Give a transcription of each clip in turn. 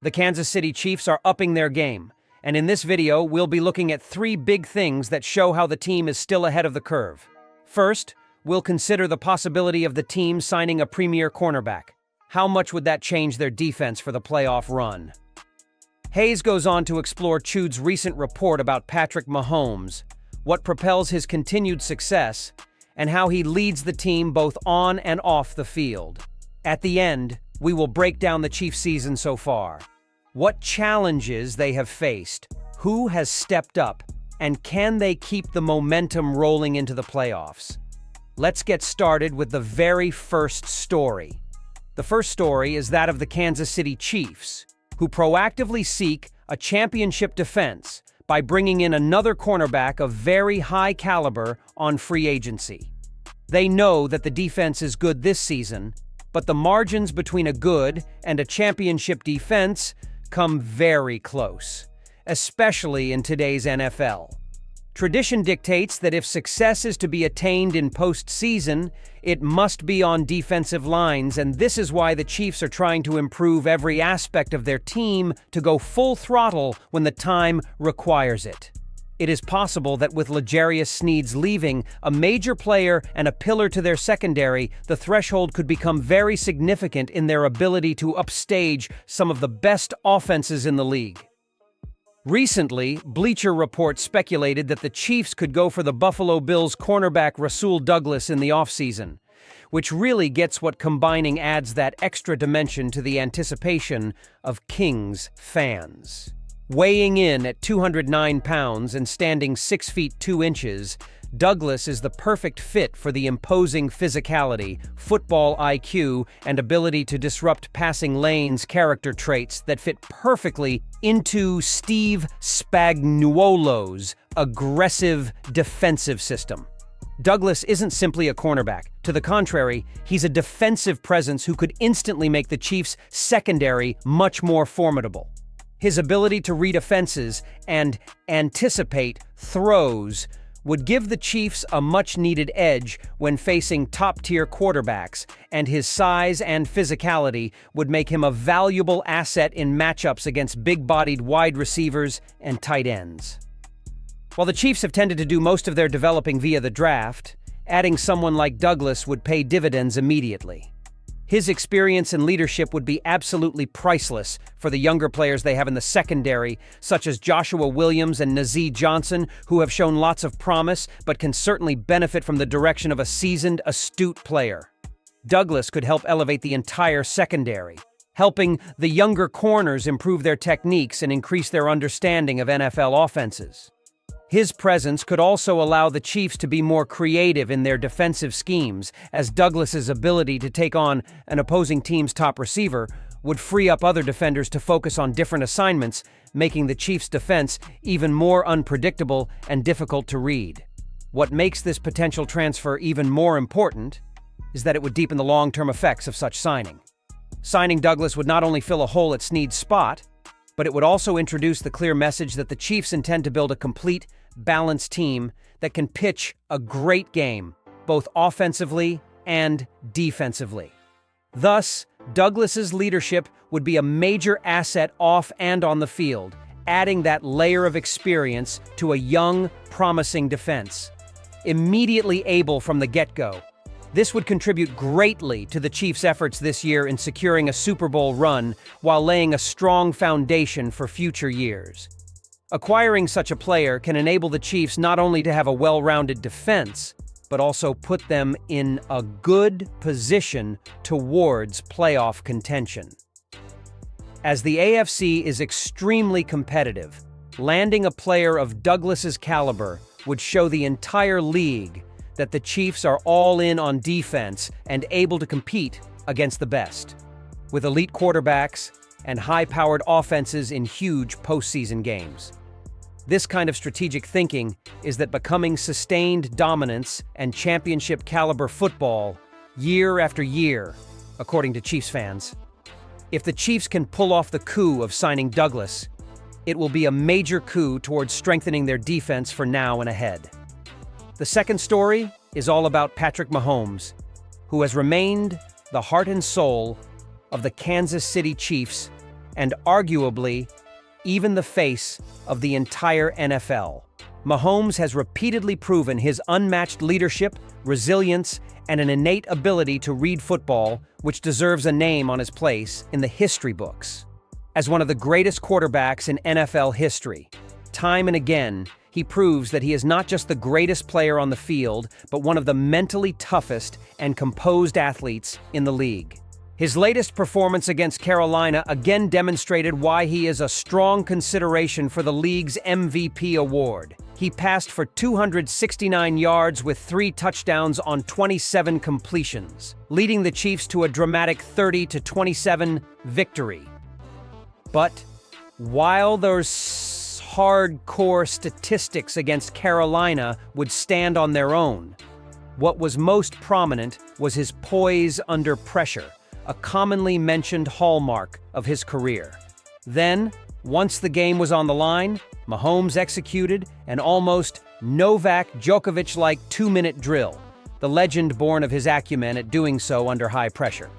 The Kansas City Chiefs are upping their game, and in this video, we'll be looking at three big things that show how the team is still ahead of the curve. First, we'll consider the possibility of the team signing a premier cornerback. How much would that change their defense for the playoff run? Hayes goes on to explore Chude's recent report about Patrick Mahomes, what propels his continued success, and how he leads the team both on and off the field. At the end, we will break down the Chiefs' season so far, what challenges they have faced, who has stepped up, and can they keep the momentum rolling into the playoffs? Let's get started with the very first story. The first story is that of the Kansas City Chiefs, who proactively seek a championship defense by bringing in another cornerback of very high caliber on free agency. They know that the defense is good this season, but the margins between a good and a championship defense come very close, especially in today's NFL. Tradition dictates that if success is to be attained in postseason, it must be on defensive lines, and this is why the Chiefs are trying to improve every aspect of their team to go full throttle when the time requires it. It is possible that with L'Jarius Sneed's leaving, a major player and a pillar to their secondary, the threshold could become very significant in their ability to upstage some of the best offenses in the league. Recently, Bleacher Report speculated that the Chiefs could go for the Buffalo Bills cornerback Rasul Douglas in the offseason, which really gets what combining adds that extra dimension to the anticipation of Kings fans. Weighing in at 209 pounds and standing 6 feet 2 inches, Douglas is the perfect fit for the imposing physicality, football IQ, and ability to disrupt passing lanes character traits that fit perfectly into Steve Spagnuolo's aggressive defensive system. Douglas isn't simply a cornerback. To the contrary, he's a defensive presence who could instantly make the Chiefs' secondary much more formidable. His ability to read offenses and anticipate throws would give the Chiefs a much-needed edge when facing top-tier quarterbacks, and his size and physicality would make him a valuable asset in matchups against big-bodied wide receivers and tight ends. While the Chiefs have tended to do most of their developing via the draft, adding someone like Douglas would pay dividends immediately. His experience and leadership would be absolutely priceless for the younger players they have in the secondary, such as Joshua Williams and Nazeeh Johnson, who have shown lots of promise but can certainly benefit from the direction of a seasoned, astute player. Douglas could help elevate the entire secondary, helping the younger corners improve their techniques and increase their understanding of NFL offenses. His presence could also allow the Chiefs to be more creative in their defensive schemes, as Douglas's ability to take on an opposing team's top receiver would free up other defenders to focus on different assignments, making the Chiefs' defense even more unpredictable and difficult to read. What makes this potential transfer even more important is that it would deepen the long-term effects of such signing. Signing Douglas would not only fill a hole at Sneed's spot, but it would also introduce the clear message that the Chiefs intend to build a complete, balanced team that can pitch a great game, both offensively and defensively. Thus, Douglas's leadership would be a major asset off and on the field, adding that layer of experience to a young, promising defense. Immediately able from the get-go, this would contribute greatly to the Chiefs' efforts this year in securing a Super Bowl run while laying a strong foundation for future years. Acquiring such a player can enable the Chiefs not only to have a well-rounded defense, but also put them in a good position towards playoff contention. As the AFC is extremely competitive, landing a player of Douglas's caliber would show the entire league that the Chiefs are all in on defense and able to compete against the best, with elite quarterbacks and high-powered offenses in huge postseason games. This kind of strategic thinking is that becoming sustained dominance and championship-caliber football year after year, according to Chiefs fans. If the Chiefs can pull off the coup of signing Douglas, it will be a major coup towards strengthening their defense for now and ahead. The second story is all about Patrick Mahomes, who has remained the heart and soul of the Kansas City Chiefs and arguably even the face of the entire NFL. Mahomes has repeatedly proven his unmatched leadership, resilience, and an innate ability to read football, which deserves a name on his place in the history books. As one of the greatest quarterbacks in NFL history, time and again, he proves that he is not just the greatest player on the field, but one of the mentally toughest and composed athletes in the league. His latest performance against Carolina again demonstrated why he is a strong consideration for the league's MVP award. He passed for 269 yards with 3 touchdowns on 27 completions, leading the Chiefs to a dramatic 30-27 victory. But while those hardcore statistics against Carolina would stand on their own, what was most prominent was his poise under pressure, a commonly mentioned hallmark of his career. Then, once the game was on the line, Mahomes executed an almost Novak Djokovic-like 2-minute drill, the legend born of his acumen at doing so under high pressure.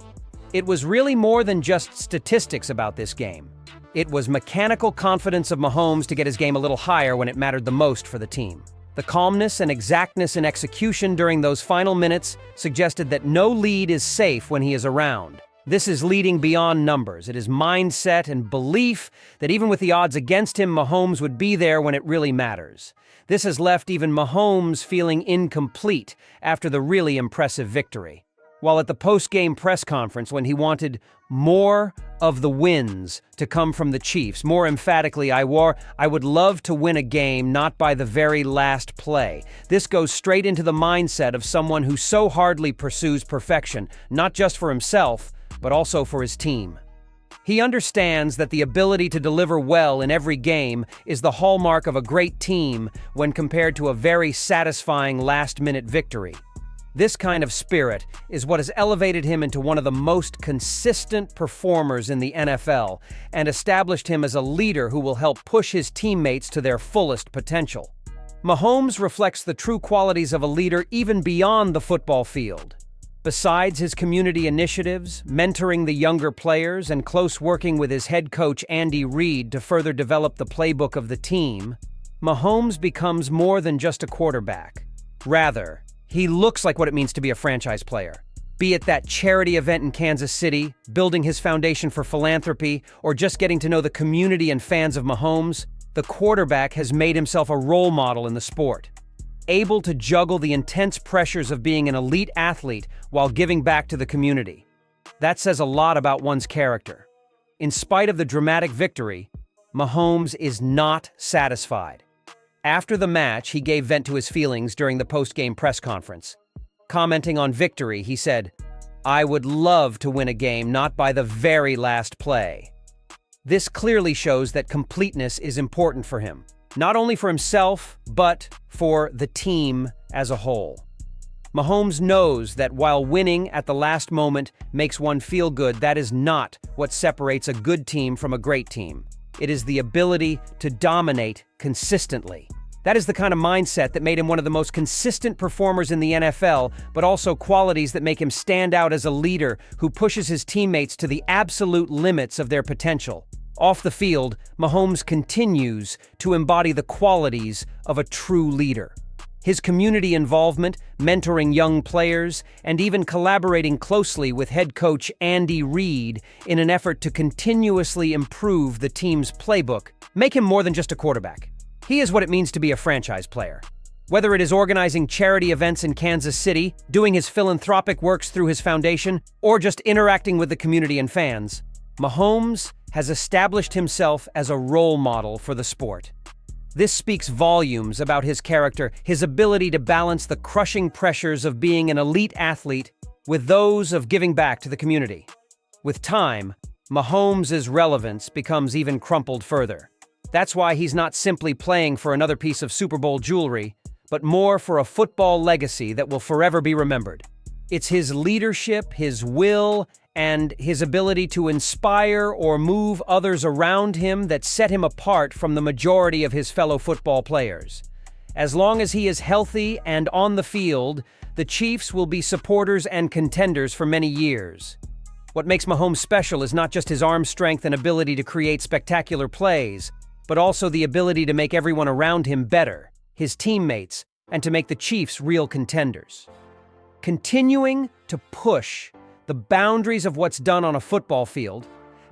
It was really more than just statistics about this game. It was mechanical confidence of Mahomes to get his game a little higher when it mattered the most for the team. The calmness and exactness in execution during those final minutes suggested that no lead is safe when he is around. This is leading beyond numbers. It is mindset and belief that even with the odds against him, Mahomes would be there when it really matters. This has left even Mahomes feeling incomplete after the really impressive victory. While at the post-game press conference, when he wanted more of the wins to come from the Chiefs, more emphatically, I would love to win a game, not by the very last play. This goes straight into the mindset of someone who so hardly pursues perfection, not just for himself, but also for his team. He understands that the ability to deliver well in every game is the hallmark of a great team when compared to a very satisfying last-minute victory. This kind of spirit is what has elevated him into one of the most consistent performers in the NFL and established him as a leader who will help push his teammates to their fullest potential. Mahomes reflects the true qualities of a leader even beyond the football field. Besides his community initiatives, mentoring the younger players, and close working with his head coach Andy Reid to further develop the playbook of the team, Mahomes becomes more than just a quarterback. Rather, he looks like what it means to be a franchise player. Be it that charity event in Kansas City, building his foundation for philanthropy, or just getting to know the community and fans of Mahomes, the quarterback has made himself a role model in the sport. Able to juggle the intense pressures of being an elite athlete while giving back to the community. That says a lot about one's character. In spite of the dramatic victory, Mahomes is not satisfied. After the match, he gave vent to his feelings during the post-game press conference. Commenting on victory, he said, "I would love to win a game, not by the very last play." This clearly shows that completeness is important for him, not only for himself, but for the team as a whole. Mahomes knows that while winning at the last moment makes one feel good, that is not what separates a good team from a great team. It is the ability to dominate consistently. That is the kind of mindset that made him one of the most consistent performers in the NFL, but also qualities that make him stand out as a leader who pushes his teammates to the absolute limits of their potential. Off the field, Mahomes continues to embody the qualities of a true leader. His community involvement, mentoring young players, and even collaborating closely with head coach Andy Reid in an effort to continuously improve the team's playbook make him more than just a quarterback. He is what it means to be a franchise player. Whether it is organizing charity events in Kansas City, doing his philanthropic works through his foundation, or just interacting with the community and fans, Mahomes has established himself as a role model for the sport. This speaks volumes about his character, his ability to balance the crushing pressures of being an elite athlete with those of giving back to the community. With time, Mahomes' relevance becomes even crumpled further. That's why he's not simply playing for another piece of Super Bowl jewelry, but more for a football legacy that will forever be remembered. It's his leadership, his will, and his ability to inspire or move others around him that set him apart from the majority of his fellow football players. As long as he is healthy and on the field, the Chiefs will be supporters and contenders for many years. What makes Mahomes special is not just his arm strength and ability to create spectacular plays, but also the ability to make everyone around him better, his teammates, and to make the Chiefs real contenders. Continuing to push the boundaries of what's done on a football field,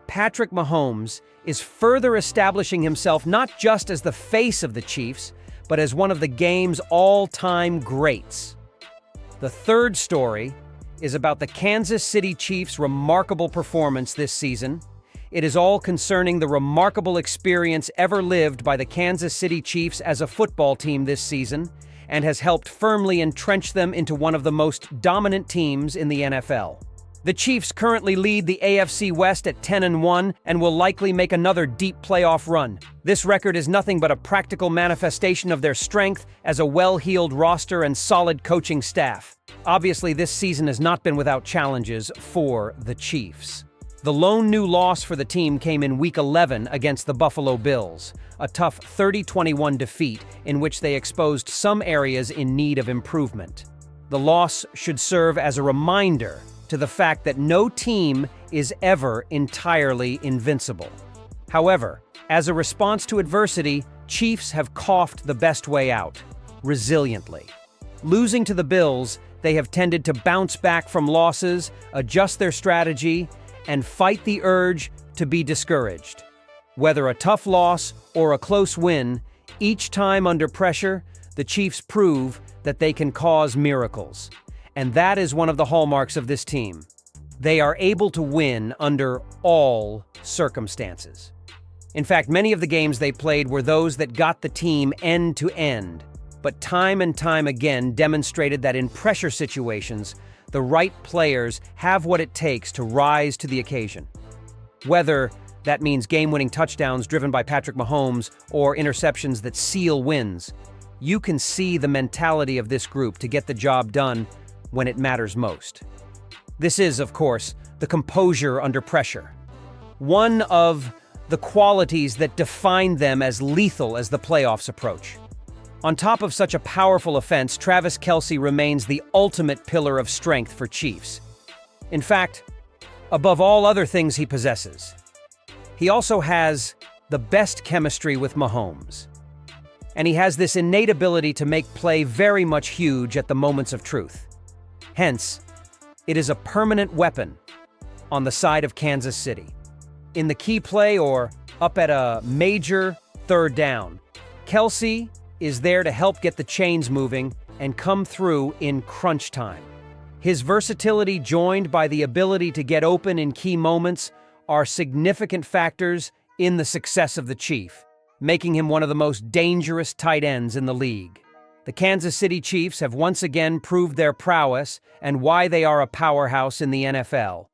Patrick Mahomes is further establishing himself not just as the face of the Chiefs, but as one of the game's all-time greats. The third story is about the Kansas City Chiefs' remarkable performance this season. It is all concerning the remarkable experience ever lived by the Kansas City Chiefs as a football team this season, and has helped firmly entrench them into one of the most dominant teams in the NFL. The Chiefs currently lead the AFC West at 10-1 and will likely make another deep playoff run. This record is nothing but a practical manifestation of their strength as a well-heeled roster and solid coaching staff. Obviously, this season has not been without challenges for the Chiefs. The lone new loss for the team came in Week 11 against the Buffalo Bills, a tough 30-21 defeat in which they exposed some areas in need of improvement. The loss should serve as a reminder to the fact that no team is ever entirely invincible. However, as a response to adversity, Chiefs have coughed the best way out, resiliently. Losing to the Bills, they have tended to bounce back from losses, adjust their strategy, and fight the urge to be discouraged. Whether a tough loss or a close win, each time under pressure, the Chiefs prove that they can cause miracles. And that is one of the hallmarks of this team. They are able to win under all circumstances. In fact, many of the games they played were those that got the team end to end, but time and time again demonstrated that in pressure situations, the right players have what it takes to rise to the occasion. Whether that means game-winning touchdowns driven by Patrick Mahomes or interceptions that seal wins, you can see the mentality of this group to get the job done when it matters most. This is, of course, the composure under pressure. One of the qualities that define them as lethal as the playoffs approach. On top of such a powerful offense, Travis Kelce remains the ultimate pillar of strength for Chiefs. In fact, above all other things he possesses, he also has the best chemistry with Mahomes. And he has this innate ability to make play very much huge at the moments of truth. Hence, it is a permanent weapon on the side of Kansas City. In the key play or up at a major third down, Kelce is there to help get the chains moving and come through in crunch time. His versatility, joined by the ability to get open in key moments, are significant factors in the success of the Chief, making him one of the most dangerous tight ends in the league. The Kansas City Chiefs have once again proved their prowess and why they are a powerhouse in the NFL.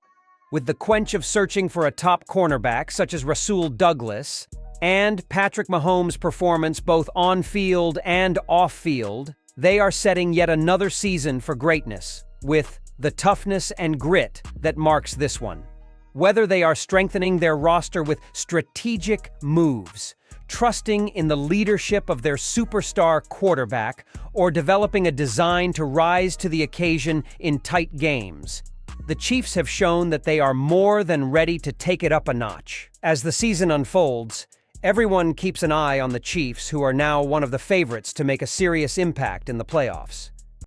With the quench of searching for a top cornerback such as Rasul Douglas and Patrick Mahomes' performance both on-field and off-field, they are setting yet another season for greatness with the toughness and grit that marks this one. Whether they are strengthening their roster with strategic moves, trusting in the leadership of their superstar quarterback, or developing a design to rise to the occasion in tight games, the Chiefs have shown that they are more than ready to take it up a notch. As the season unfolds, everyone keeps an eye on the Chiefs, who are now one of the favorites to make a serious impact in the playoffs.